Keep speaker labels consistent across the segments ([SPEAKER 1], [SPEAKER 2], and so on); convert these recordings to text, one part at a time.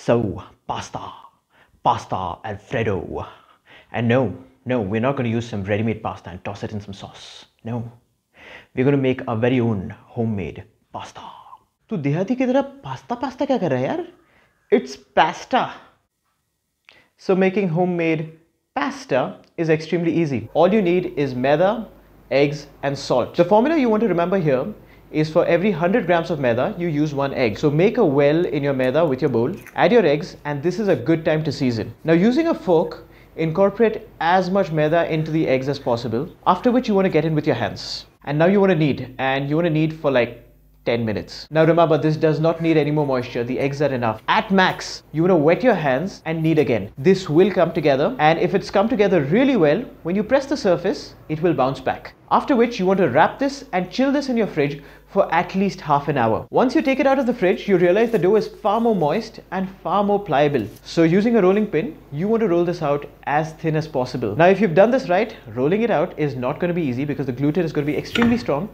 [SPEAKER 1] So, pasta Alfredo. And no, we're not going to use some ready-made pasta and toss it in some sauce. No, we're going to make our very own homemade pasta. तू देहाती की तरह pasta क्या कर रहा है यार? It's pasta. So making homemade pasta is extremely easy. All you need is maida, eggs and salt. The formula you want to remember here is for every 100 grams of maida, you use 1 egg. So make a well in your maida with your bowl, add your eggs, and this is a good time to season. Now using a fork, incorporate as much maida into the eggs as possible, after which you want to get in with your hands. And now you want to knead for like 10 minutes. Now remember, this does not need any more moisture. The eggs are enough. At max, you want to wet your hands and knead again. This will come together, and if it's come together really well, when you press the surface, it will bounce back. After which you want to wrap this and chill this in your fridge for at least half an hour. Once you take it out of the fridge, you realize the dough is far more moist and far more pliable. So using a rolling pin, you want to roll this out as thin as possible. Now if you've done this right, rolling it out is not going to be easy because the gluten is going to be extremely strong.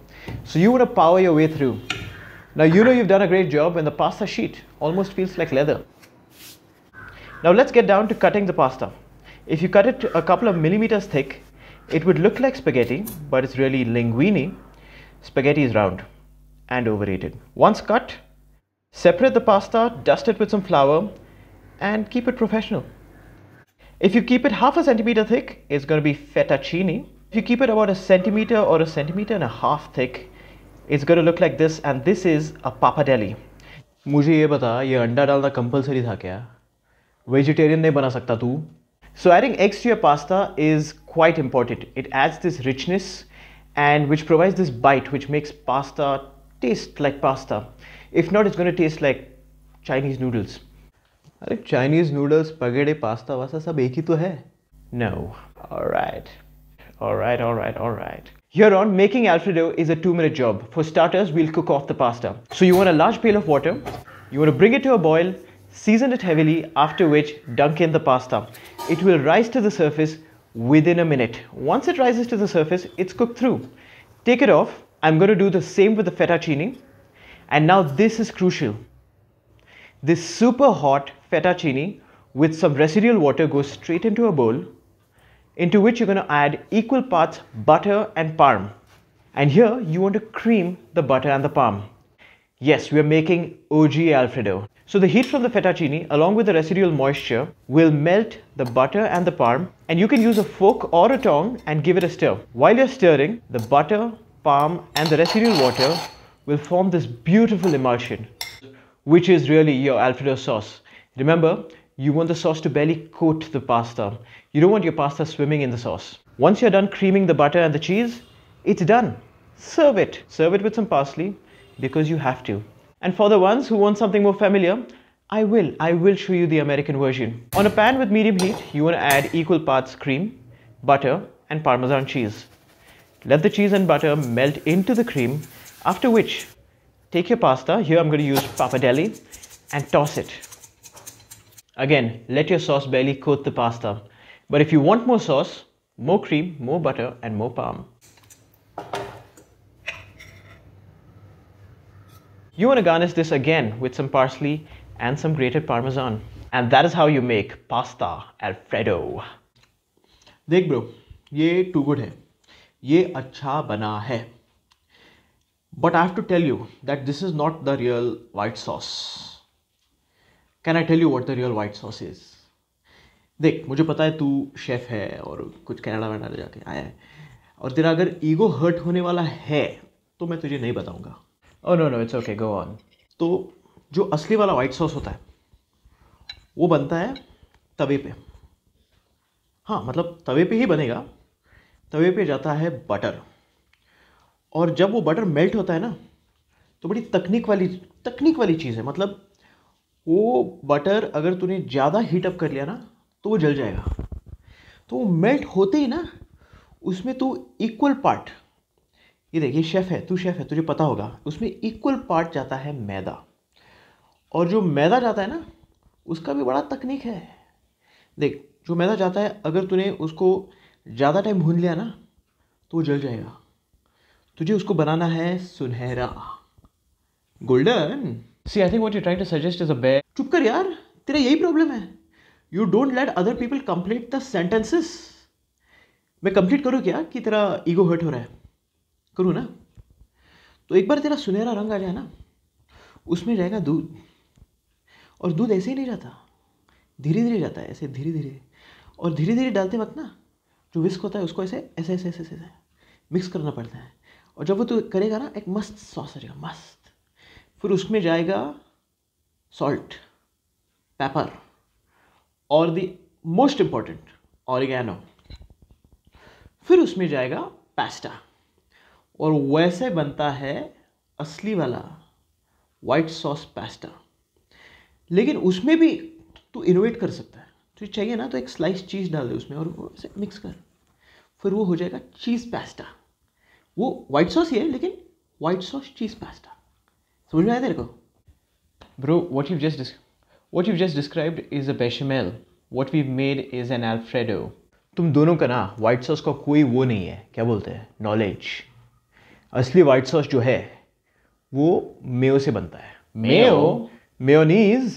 [SPEAKER 1] So you want to power your way through. Now you know you've done a great job when the pasta sheet almost feels like leather. Now let's get down to cutting the pasta. If you cut it a couple of millimeters thick, it would look like spaghetti, but it's really linguine. Spaghetti is round and overrated. Once cut, separate the pasta, dust it with some flour and keep it professional. If you keep it half a centimeter thick, it's going to be fettuccine. If you keep it about a centimeter or a centimeter and a half thick, it's going to look like this, and this is a pappardelle. मुझे ये बता, ये अंडा डालना compulsory था क्या? Vegetarian नहीं बना सकता तू? So adding eggs to your pasta is quite important. It adds this richness and which provides this bite which makes pasta taste like pasta. If not, it's going to taste like Chinese noodles. अरे Chinese noodles, spaghetti, pasta, वैसा सब एक ही तो है? No. Alright. Here on, making Alfredo is a 2-minute job. For starters, we'll cook off the pasta. So you want a large pail of water. You want to bring it to a boil, season it heavily, after which dunk in the pasta. It will rise to the surface within a minute. Once it rises to the surface, it's cooked through. Take it off. I'm going to do the same with the fettuccine. And now this is crucial. This super hot fettuccine with some residual water goes straight into a bowl, into which you're going to add equal parts butter and parm. And here you want to cream the butter and the parm. Yes, we are making OG Alfredo. So the heat from the fettuccine along with the residual moisture will melt the butter and the parm, and you can use a fork or a tongue and give it a stir. While you're stirring, the butter, parm and the residual water will form this beautiful emulsion, which is really your Alfredo sauce. Remember, you want the sauce to barely coat the pasta. You don't want your pasta swimming in the sauce. Once you're done creaming the butter and the cheese, it's done. Serve it. Serve it with some parsley because you have to. And for the ones who want something more familiar, I will show you the American version. On a pan with medium heat, you want to add equal parts cream, butter and Parmesan cheese. Let the cheese and butter melt into the cream, after which take your pasta, here I'm going to use pappardelle, and toss it. Again, let your sauce barely coat the pasta. But if you want more sauce, more cream, more butter and more parm. You want to garnish this again with some parsley and some grated Parmesan. And that is how you make pasta Alfredo. देख bro, ये too good है. ये अच्छा बना है. But I have to tell you that this is not the real white sauce. Can I tell you what the real white sauce is? देख, मुझे पता है तू शेफ है और कुछ कनाडा वनाडा जाके आया है, और तेरा अगर ईगो हर्ट होने वाला है तो मैं तुझे नहीं बताऊंगा. Oh no, it's okay, go on. तो जो असली वाला व्हाइट सॉस होता है वो बनता है तवे पे. हाँ, मतलब तवे पे ही बनेगा. तवे पे जाता है बटर, और जब वो बटर मेल्ट होता है ना तो बड़ी तकनीक वाली चीज़ है. मतलब वो बटर अगर तूने ज़्यादा हीट अप कर लिया ना तो वो जल जाएगा. तो वो मेल्ट होते ही ना उसमें तू इक्वल पार्ट, ये देख, ये शेफ़ है, तू शेफ़ है, तुझे पता होगा, उसमें इक्वल पार्ट जाता है मैदा. और जो मैदा जाता है ना उसका भी बड़ा तकनीक है. देख, जो मैदा जाता है अगर तूने उसको ज़्यादा टाइम भून लिया ना तो वो जल जाएगा. तुझे उसको बनाना है सुनहरा, golden. See, I think what you're trying to suggest is a bear. चुप कर यार,
[SPEAKER 2] तेरा यही प्रॉब्लम है, you don't let other people complete the sentences. मैं कंप्लीट करूँ क्या कि तेरा ईगो हर्ट हो रहा है? करूँ ना? तो एक बार तेरा सुनहरा रंग आ जाए ना, उसमें जाएगा दूध, और दूध ऐसे ही नहीं जाता, धीरे धीरे जाता है, ऐसे धीरे धीरे, और धीरे धीरे डालते वक्त ना जो विस्क होता है उसको ऐसे ऐसे ऐसे ऐसे ऐसे मिक्स करना पड़ता है, और जब वो तू करेगा ना एक मस्त सॉस आ जाएगा, मस्त। फिर उसमें जाएगा सॉल्ट, पेपर, और द मोस्ट इम्पॉर्टेंट ऑरिगेनो। फिर उसमें जाएगा पास्ता, और वैसे बनता है असली वाला वाइट सॉस पास्ता। लेकिन उसमें भी तू इनोवेट कर सकता है, तुझे चाहिए ना तो एक स्लाइस चीज़ डाल दे उसमें और वो ऐसे मिक्स कर, फिर वो हो जाएगा चीज़ पास्ता। वो वाइट सॉस ही है लेकिन वाइट सॉस चीज़ पास्ता। समझ में आया तेरे को?
[SPEAKER 1] Bro, what you've just described is a bechamel. What we've made is an Alfredo. तुम दोनों का ना वाइट सॉस का कोई वो नहीं है, क्या बोलते हैं, नॉलेज। असली वाइट सॉस जो है वो मेयो से बनता है।
[SPEAKER 2] मेयो?
[SPEAKER 1] मेयोनीज।